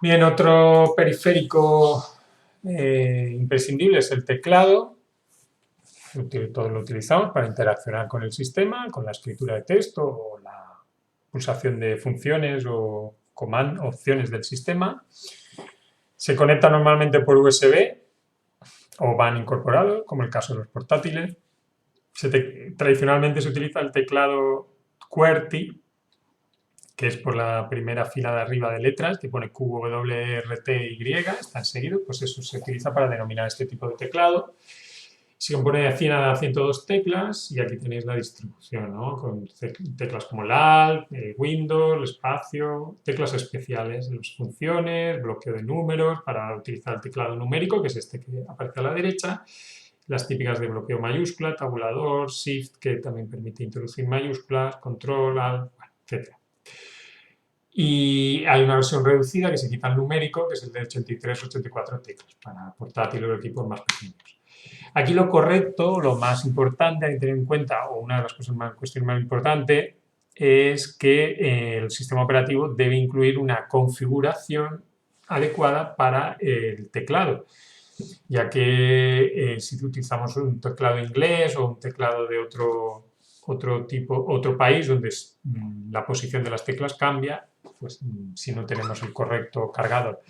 Bien, otro periférico imprescindible es el teclado. Todos lo utilizamos para interaccionar con el sistema, con la escritura de texto o la pulsación de funciones o opciones del sistema. Se conecta normalmente por USB o van incorporados, como el caso de los portátiles. Tradicionalmente se utiliza el teclado QWERTY, que es por la primera fila de arriba de letras, que pone QWERTY, están seguidos, pues eso se utiliza para denominar este tipo de teclado. Se compone de 100 a 102 teclas y aquí tenéis la distribución, ¿no? Con teclas como el Alt, el Windows, el espacio, teclas especiales, las funciones, bloqueo de números para utilizar el teclado numérico, que es este que aparece a la derecha, las típicas de bloqueo mayúscula, tabulador, Shift, que también permite introducir mayúsculas, Control, Alt, etc. Y hay una versión reducida que se quita el numérico, que es el de 83-84 teclas, para portátiles o equipos más pequeños. Aquí lo correcto, lo más importante a tener en cuenta, o una de las cuestiones más importantes, es que el sistema operativo debe incluir una configuración adecuada para el teclado, ya que si utilizamos un teclado inglés o un teclado de otro país donde la posición de las teclas cambia, pues si no tenemos el correcto cargador,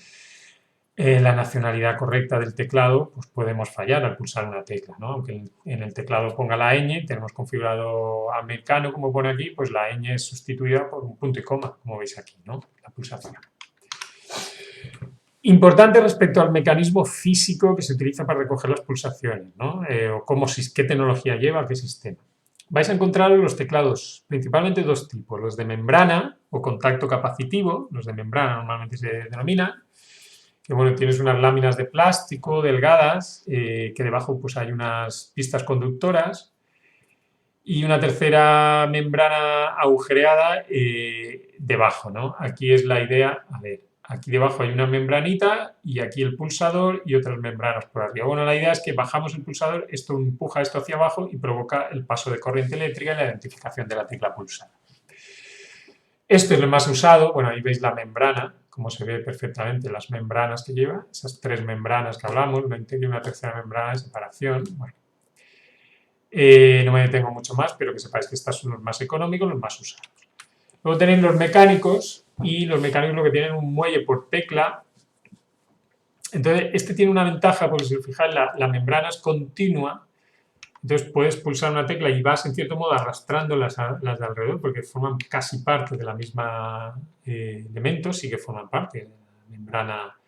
la nacionalidad correcta del teclado, pues podemos fallar al pulsar una tecla, ¿no? Aunque en el teclado ponga la ñ, tenemos configurado americano, como pone aquí, pues la ñ es sustituida por un punto y coma, como veis aquí, ¿no? La pulsación. Importante respecto al mecanismo físico que se utiliza para recoger las pulsaciones, ¿no? O qué tecnología lleva, qué sistema. Vais a encontrar en los teclados principalmente dos tipos, los de membrana o contacto capacitivo, los de membrana normalmente se denominan, que bueno, tienes unas láminas de plástico delgadas, que debajo pues hay unas pistas conductoras y una tercera membrana agujereada debajo, ¿no? Aquí es la idea, a ver, aquí debajo hay una membranita y aquí el pulsador y otras membranas por arriba. Bueno, la idea es que bajamos el pulsador, esto empuja esto hacia abajo y provoca el paso de corriente eléctrica y la identificación de la tecla pulsada. Esto es lo más usado, bueno, ahí veis la membrana, como se ve perfectamente las membranas que lleva, esas tres membranas que hablamos, una interior y una tercera membrana de separación. Bueno, no me detengo mucho más, pero que sepáis que estos son los más económicos, los más usados. Luego tenéis los mecánicos, y los mecánicos lo que tienen un muelle por tecla. Entonces, este tiene una ventaja, porque si os fijáis, la membrana es continua. Entonces puedes pulsar una tecla y vas en cierto modo arrastrando las de alrededor porque forman casi parte de la misma elemento, sí que forman parte de la membrana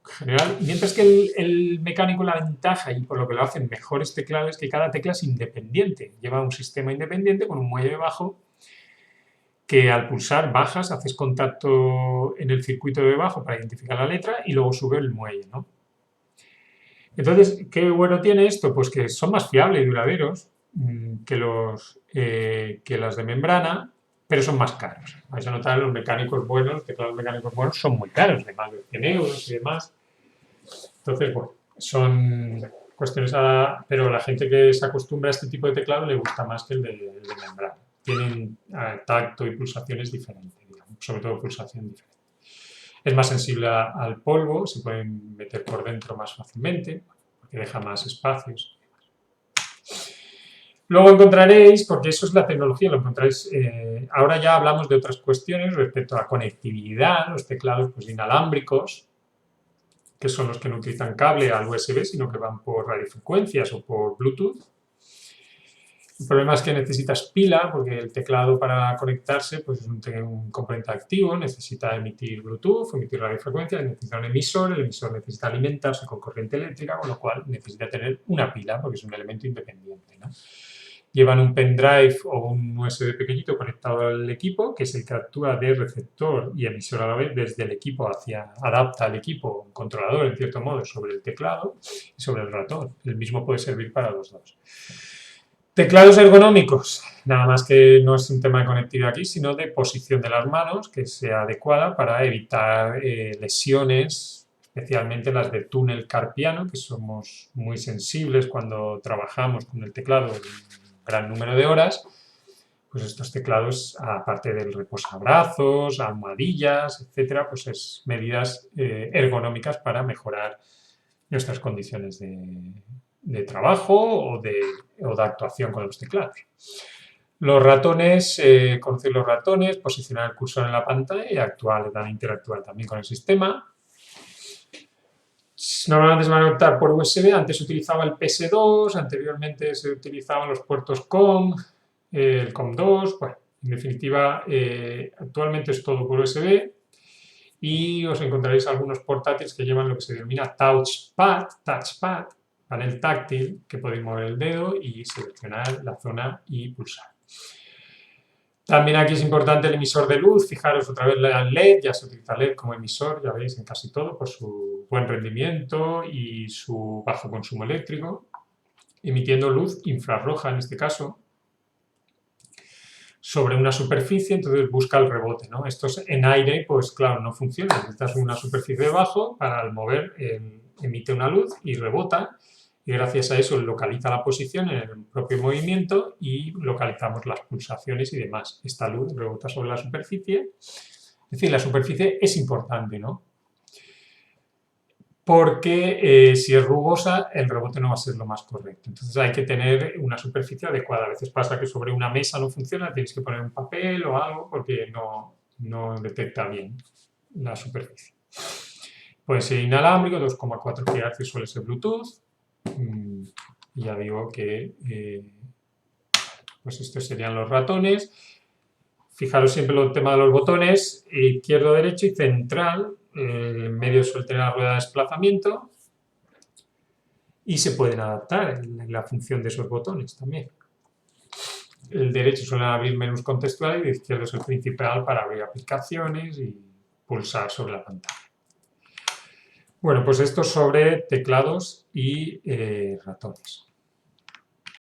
general. Mientras que el mecánico, la ventaja y por lo que lo hacen mejores teclados es que cada tecla es independiente, lleva un sistema independiente con un muelle debajo que al pulsar bajas, haces contacto en el circuito de debajo para identificar la letra y luego sube el muelle, ¿no? Entonces, ¿qué bueno tiene esto? Pues que son más fiables y duraderos que las de membrana, pero son más caros. Vais a notar los mecánicos buenos, los teclados mecánicos buenos son muy caros, de más de 100 euros y demás. Entonces, bueno, son cuestiones pero la gente que se acostumbra a este tipo de teclado le gusta más que el de membrana. Tienen tacto y pulsaciones diferentes, digamos, sobre todo pulsación diferente. Es más sensible al polvo, se pueden meter por dentro más fácilmente, porque deja más espacios. Luego encontraréis, porque eso es la tecnología, lo encontráis, ahora ya hablamos de otras cuestiones respecto a la conectividad, los teclados pues, inalámbricos, que son los que no utilizan cable al USB, sino que van por radiofrecuencias o por Bluetooth. El problema es que necesitas pila, porque el teclado para conectarse pues, es un componente activo, necesita emitir Bluetooth, emitir radiofrecuencias, necesita un emisor, el emisor necesita alimentarse con corriente eléctrica, con lo cual necesita tener una pila, porque es un elemento independiente, ¿no? Llevan un pendrive o un USB pequeñito conectado al equipo, que es el que actúa de receptor y emisor a la vez desde el equipo adapta al equipo un controlador, en cierto modo, sobre el teclado y sobre el ratón. El mismo puede servir para los dos. Teclados ergonómicos, nada más que no es un tema de conectividad aquí, sino de posición de las manos, que sea adecuada para evitar lesiones, especialmente las de túnel carpiano, que somos muy sensibles cuando trabajamos con el teclado un gran número de horas, pues estos teclados, aparte del reposabrazos, almohadillas, etcétera, pues es medidas ergonómicas para mejorar nuestras condiciones de trabajo o de actuación con los teclados. Los ratones, conocer los ratones, posicionar el cursor en la pantalla y interactuar también con el sistema. Normalmente se van a conectar por USB, antes se utilizaba el PS2, anteriormente se utilizaban los puertos COM, el COM2, bueno, en definitiva, actualmente es todo por USB y os encontraréis algunos portátiles que llevan lo que se denomina touchpad, panel táctil, que podéis mover el dedo y seleccionar la zona y pulsar. También aquí es importante el emisor de luz, fijaros otra vez el LED, ya se utiliza LED como emisor, ya veis, en casi todo, por su buen rendimiento y su bajo consumo eléctrico, emitiendo luz infrarroja en este caso, sobre una superficie, entonces busca el rebote, ¿no? Esto en aire, pues claro, no funciona, necesitas una superficie debajo para al mover emite una luz y rebota, y gracias a eso localiza la posición en el propio movimiento y localizamos las pulsaciones y demás. Esta luz rebota sobre la superficie. Es decir, la superficie es importante, ¿no? Porque si es rugosa, el rebote no va a ser lo más correcto. Entonces hay que tener una superficie adecuada. A veces pasa que sobre una mesa no funciona, tienes que poner un papel o algo porque no detecta bien la superficie. Puede ser inalámbrico, 2,4 GHz suele ser Bluetooth. Ya digo que pues estos serían los ratones. Fijaros siempre el tema de los botones, izquierdo, derecho y central. En medio suele tener la rueda de desplazamiento y se pueden adaptar en la función de esos botones también. El derecho suele abrir menús contextuales y el izquierdo es el principal para abrir aplicaciones y pulsar sobre la pantalla. Bueno, pues esto sobre teclados y ratones.